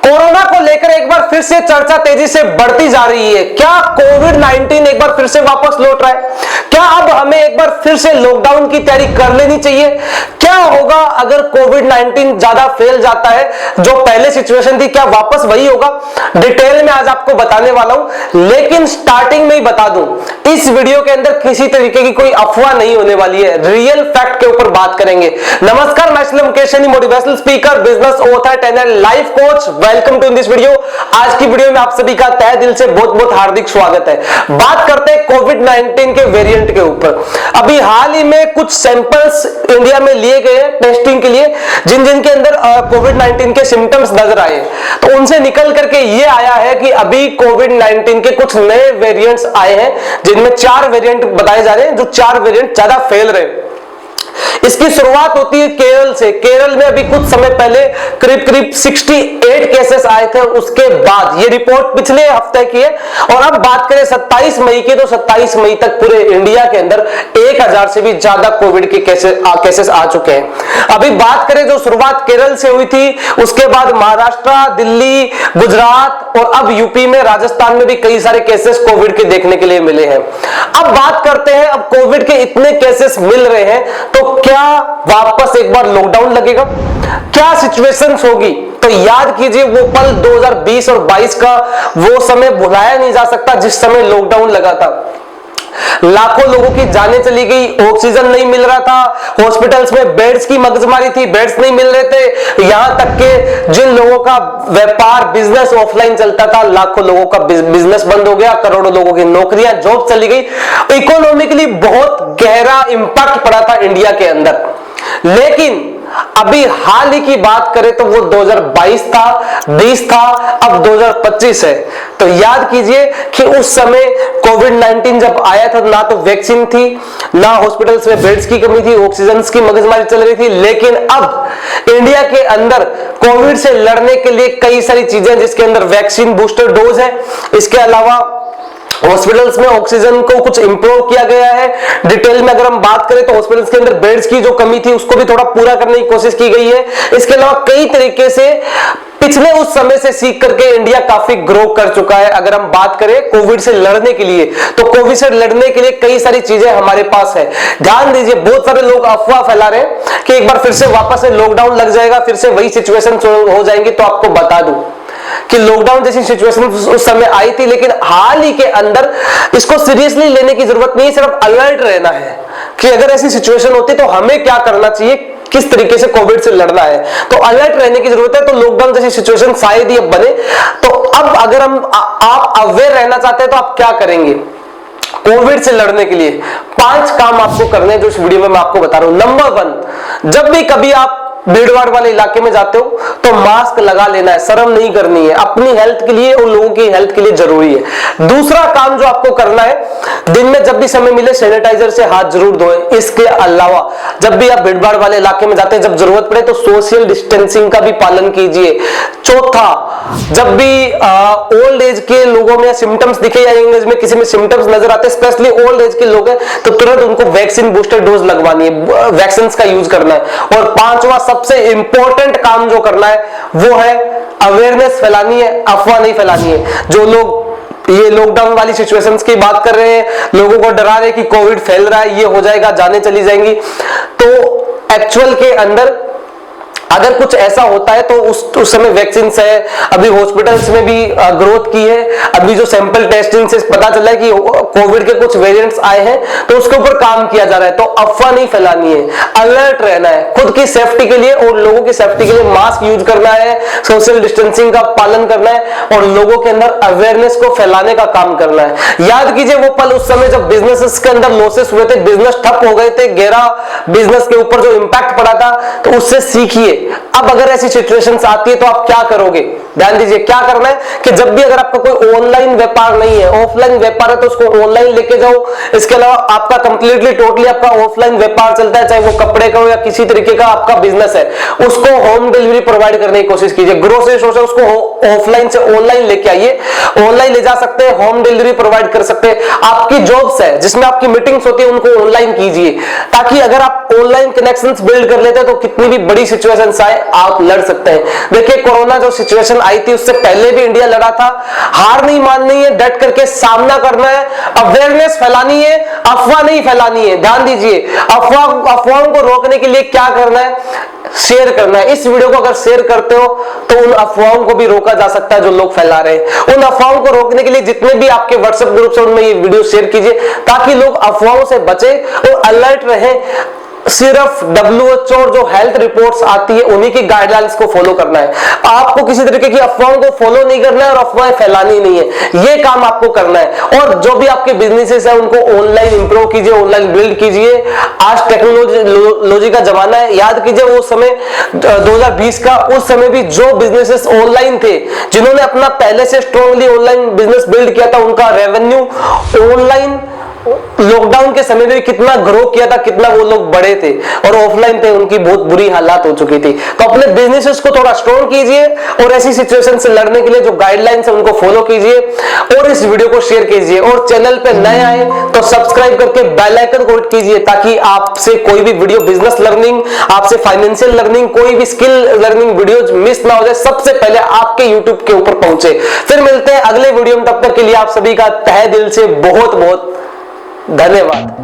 Corona को लेकर एक बार फिर से चर्चा तेजी से बढ़ती जा रही है। क्या कोविड-19 एक बार फिर से वापस लौट रहा है? क्या अब हमें एक बार फिर से लॉकडाउन की तैयारी कर लेनी चाहिए? क्या होगा अगर कोविड-19 ज्यादा फैल जाता है? जो पहले सिचुएशन थी क्या वापस वही होगा? डिटेल में आज आपको बताने वाला हूं, लेकिन स्टार्टिंग में ही बता दूं, इस वीडियो के अंदर किसी तरीके की कोई अफवाह नहीं होने वाली है। रियल फैक्ट के ऊपर बात करेंगे। नमस्कार, मैं Shilam Keshani, motivational speaker, business author and life coach. Welcome to this video. आज की वीडियो में आप सभी का तहे दिल से बहुत बहुत हार्दिक स्वागत है। बात करते हैं कोविड-19 के वेरिएंट के ऊपर। अभी हाल ही में कुछ सैंपल्स इंडिया में लिए गए टेस्टिंग के लिए, जिन जिन के अंदर कोविड-19 के सिम्टम्स नजर आए, तो उनसे निकल करके ये आया है कि अभी कोविड-19 के कुछ नए वेरिएंट्स आए हैं, जिनमें 4 वेरिएंट बताए जा रहे हैं, जो 4 वेरिएंट ज्यादा फैल रहे हैं। इसकी शुरुआत होती है केरल से। केरल में अभी कुछ समय पहले करीब करीब 68 केसेस आए थे। उसके बाद ये रिपोर्ट पिछले हफ्ते की है, और अब बात करें 27 मई की, तो 27 मई तक पूरे इंडिया के अंदर 1000 से भी ज्यादा कोविड के केसेस आ चुके हैं। अभी बात करें जो शुरुआत केरल से हुई थी, उसके बाद महाराष्ट्र, दिल्ली, गुजरात और अब यूपी में, राजस्थान में भी कई सारे केसेस कोविड के देखने के लिए मिले हैं। अब बात करते हैं, अब कोविड के इतने केसेस मिल रहे हैं तो क्या वापस एक बार लॉकडाउन लगेगा? क्या सिचुएशंस होगी? तो याद कीजिए वो पल 2020 और 22 का, वो समय भुलाया नहीं जा सकता जिस समय लॉकडाउन लगा था। लाखों लोगों की जानें चली गई, ऑक्सीजन नहीं मिल रहा था, हॉस्पिटल्स में बेड्स की मगजमारी थी, बेड्स नहीं मिल रहे थे। यहां तक के जिन लोगों का व्यापार बिजनेस ऑफलाइन चलता था, लाखों लोगों का बिजनेस बंद हो गया, करोड़ों लोगों की नौकरियां, जॉब चली गई। इकोनॉमिकली बहुत गहरा इंपैक्ट पड़ा था इंडिया के अंदर। लेकिन अभी हाल ही की बात करें तो वो 2022 था, 20 था, अब 2025 है। तो याद कीजिए कि उस समय कोविड-19 जब आया था, ना तो वैक्सीन थी, ना हॉस्पिटल्स में बेड्स की कमी थी, ऑक्सीजन की मगजमारी चल रही थी। लेकिन अब इंडिया के अंदर कोविड से लड़ने के लिए कई सारी चीजें, जिसके अंदर वैक्सीन बूस्टर डोज है, इसके अलावा हॉस्पिटल्स में ऑक्सीजन को कुछ इंप्रूव किया गया है। डिटेल में अगर हम बात करें तो हॉस्पिटल्स के अंदर बेड्स की जो कमी थी उसको भी थोड़ा पूरा करने की कोशिश की गई है। इसके अलावा कई तरीके से पिछले उस समय से सीख करके इंडिया काफी ग्रो कर चुका है। अगर हम बात करें कोविड से लड़ने के लिए, तो कोविड से लड़ने के लिए कई सारी चीजें हमारे पास है। ध्यान दीजिए, बहुत सारे लोग अफवाह फैला रहे हैं कि एक बार फिर से वापस से लॉकडाउन लग जाएगा, फिर से वही सिचुएशन हो जाएंगी। तो आपको बता दूं कि लॉकडाउन जैसी सिचुएशन उस समय आई थी, लेकिन हाल ही के अंदर इसको सीरियसली लेने की जरूरत नहीं है। सिर्फ अलर्ट रहना है कि अगर ऐसी सिचुएशन होती तो हमें क्या करना चाहिए, किस तरीके से कोविड से लड़ना है। तो अलर्ट रहने की जरूरत है। तो लॉकडाउन जैसी सिचुएशन शायद ही अब बने। तो अब अगर आप अवेयर रहना चाहते हैं तो आप क्या करेंगे कोविड से लड़ने के लिए? 5 काम आपको करने हैं जो इस वीडियो में मैं आपको बता रहा हूं। नंबर 1, जब भी कभी आप भीड़-भाड़ वाले इलाके में जाते हो तो मास्क लगा लेना है, शर्म नहीं करनी है। अपनी हेल्थ के लिए और लोगों की हेल्थ के लिए जरूरी है। दूसरा काम जो आपको करना है, दिन में जब भी समय मिले सैनिटाइजर से हाथ जरूर धोएं। इसके अलावा जब भी आप भीड़-भाड़ वाले इलाके में जाते हैं, जब जरूरत पड़े तो सोशल डिस्टेंसिंग का भी पालन कीजिए। चौथा, जब भी ओल्ड एज के लोगों में सिम्टम्स दिखे या यंग एज में किसी में सिम्टम्स नजर आते हैं, स्पेशली ओल्ड एज के लोग हैं, तो तुरंत उनको वैक्सीन बूस्टर डोज लगवानी है, वैक्सीन का यूज करना है। और पांचवा सबसे इंपॉर्टेंट काम जो करना है वो है अवेयरनेस फैलानी है, अफवाह नहीं फैलानी है। जो लोग ये लॉकडाउन वाली सिचुएशंस की बात कर रहे हैं, लोगों को डरा रहे हैं कि कोविड फैल रहा है, ये हो जाएगा, जाने चली जाएंगी, तो एक्चुअल के अंदर अगर कुछ ऐसा होता है तो उस समय वैक्सीन है। अभी हॉस्पिटल्स में भी ग्रोथ की है। अभी जो सैंपल टेस्टिंग से पता चला है कि कोविड के कुछ वेरिएंट्स आए हैं, तो उसके ऊपर काम किया जा रहा है। तो अफवाह नहीं फैलानी है, अलर्ट रहना है। खुद की सेफ्टी के लिए और लोगों की सेफ्टी के लिए मास्क यूज करना है, सोशल डिस्टेंसिंग का पालन करना है और लोगों के अंदर अवेयरनेस को फैलाने का काम करना है। याद कीजिए वो पल उस समय जब बिजनेसेस के अंदर लॉसेस हुए थे, बिजनेस ठप हो गए थे, गहरा बिजनेस के ऊपर जो इंपैक्ट पड़ा था, तो उससे सीखिए। अब अगर ऐसी सिचुएशंस आती है तो आप क्या करोगे? ध्यान दीजिए, क्या करना है कि जब भी अगर आपका कोई ऑनलाइन व्यापार नहीं है, ऑफलाइन व्यापार है, तो उसको ऑनलाइन लेके जाओ। इसके अलावा आपका कंप्लीटली टोटली आपका ऑफलाइन व्यापार चलता है, चाहे वो कपड़े का हो या किसी तरीके का आपका बिजनेस है, उसको होम डिलीवरी प्रोवाइड करने की कोशिश कीजिए। ग्रोसरी स्टोर से उसको ऑफलाइन से ऑनलाइन लेके आइए। ऑनलाइन ले जा सकते हैं, होम डिलीवरी प्रोवाइड कर सकते हैं। आपकी जॉब्स है जिसमें आपकी मीटिंग्स होती है, उनको ऑनलाइन कीजिए, ताकि अगर आप ऑनलाइन कनेक्शंस बिल्ड कर लेते हैं तो कितनी भी बड़ी सिचुएशन इंश्योरेंस आए, आप लड़ सकते हैं। देखिए कोरोना जो सिचुएशन आई थी उससे पहले भी इंडिया लड़ा था। हार नहीं माननी है, डट करके सामना करना है, अवेयरनेस फैलानी है, अफवाह नहीं फैलानी है। ध्यान दीजिए, अफवाहों को रोकने के लिए क्या करना है, शेयर करना है। इस वीडियो को अगर शेयर करते हो तो उन अफवाहों को भी रोका जा सकता है जो लोग फैला रहे हैं। उन अफवाहों को रोकने के लिए जितने भी आपके व्हाट्सएप ग्रुप है उनमें ये वीडियो शेयर कीजिए ताकि लोग अफवाहों से बचे और अलर्ट रहे। सिर्फ WHO और जो हेल्थ रिपोर्ट्स आती है उन्हीं की गाइडलाइंस को फॉलो करना है। आपको किसी तरीके की अफवाहों को फॉलो नहीं करना है और अफवाहें फैलानी नहीं है, ये काम आपको करना है। और जो भी आपके बिजनेसेस है उनको ऑनलाइन इंप्रूव कीजिए, ऑनलाइन बिल्ड कीजिए। आज टेक्नोलॉजी का जमाना है। याद कीजिए वो समय 2020 का, उस समय भी जो बिजनेसेस ऑनलाइन थे, जिन्होंने अपना पहले से स्ट्रांगली ऑनलाइन बिजनेस बिल्ड किया था, उनका रेवेन्यू ऑनलाइन लॉकडाउन के समय में कितना ग्रो किया था, कितना वो लोग बड़े थे। और ऑफलाइन थे उनकी बहुत बुरी हालात हो चुकी थी। तो अपने बिजनेसेस को थोड़ा स्ट्रॉन्ग कीजिए और ऐसी सिचुएशन से लड़ने के लिए जो गाइडलाइंस है उनको फॉलो कीजिए और इस वीडियो को शेयर कीजिए। और चैनल पे नए आए तो सब्सक्राइब करके बेल आइकन को हिट कीजिए ताकि आपसे कोई भी वीडियो बिजनेस लर्निंग, आपसे फाइनेंशियल लर्निंग, कोई भी स्किल लर्निंग वीडियोज मिस ना हो जाए, सबसे पहले आपके यूट्यूब के ऊपर पहुंचे। फिर मिलते हैं अगले वीडियो में, तब तक के लिए आप सभी का तहे दिल से बहुत बहुत धन्यवाद।